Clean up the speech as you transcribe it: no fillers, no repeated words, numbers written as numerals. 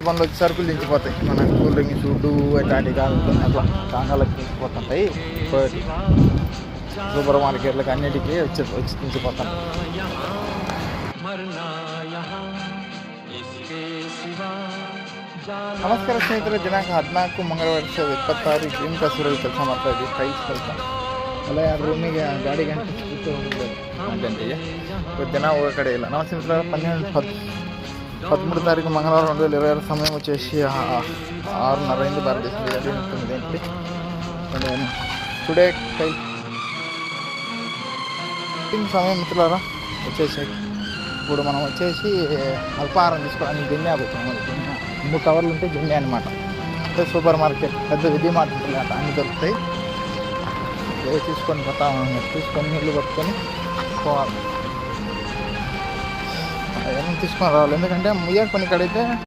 మనలో వచ్చి సరుకులు దించిపోతాయి, మన కూల్ డ్రింక్స్ ఫుడ్డు అట్లాంటివి కాదు, అట్లా కాంగాలకు దించిపోతుంటాయి. సూపర్ మార్కెట్లకు అన్నిటికీ వచ్చి దించిపోతాం. ನಮಸ್ಕಾರ ಸ್ನೇಹಿತರೆ, ದಿನಾಂಕ 14 ಮಂಗಳವಾರ 2026 ಗ್ರೀನ್ ಕಸೂರಲ್ಲಿ ಕೆಲಸ ಮಾಡ್ತಾ ಇದ್ದೀವಿ. ಟೈಲ್ಸ್ ಕೆಲಸ ಅಲ್ಲ, ಯಾರು ರೂಮಿಗೆ ಗಾಡಿ ಗಂಟೆ ಗಂಟೆಗೆ ಇವತ್ತು ದಿನ ಹೋಗೋ ಕಡೆ ಇಲ್ಲ. నమస్తే మిత్రులారా, 13 తారీఖు మంగళవారం 2026 సమయం వచ్చేసి 6:30 అయింది. భారతదేశంలో 9 ఏంటి టుడే టైల్ సమయం మిత్రులారా వచ్చేసి. ఇప్పుడు మనం వచ్చేసి అల్పాహారం తీసుకోవడానికి జెన్యా వచ్చాము. 3 టవర్లు ఉంటే జెన్యా అనమాట. సూపర్ మార్కెట్ పెద్ద విధి మార్ట్ ఉంటుంది, అన్నీ దొరుకుతాయి. తీసుకొని పోతాము, తీసుకొని నీళ్ళు పట్టుకొని పోవాలి. అవన్నీ తీసుకొని రావాలి, ఎందుకంటే ముయ్య కొన్ని కడితే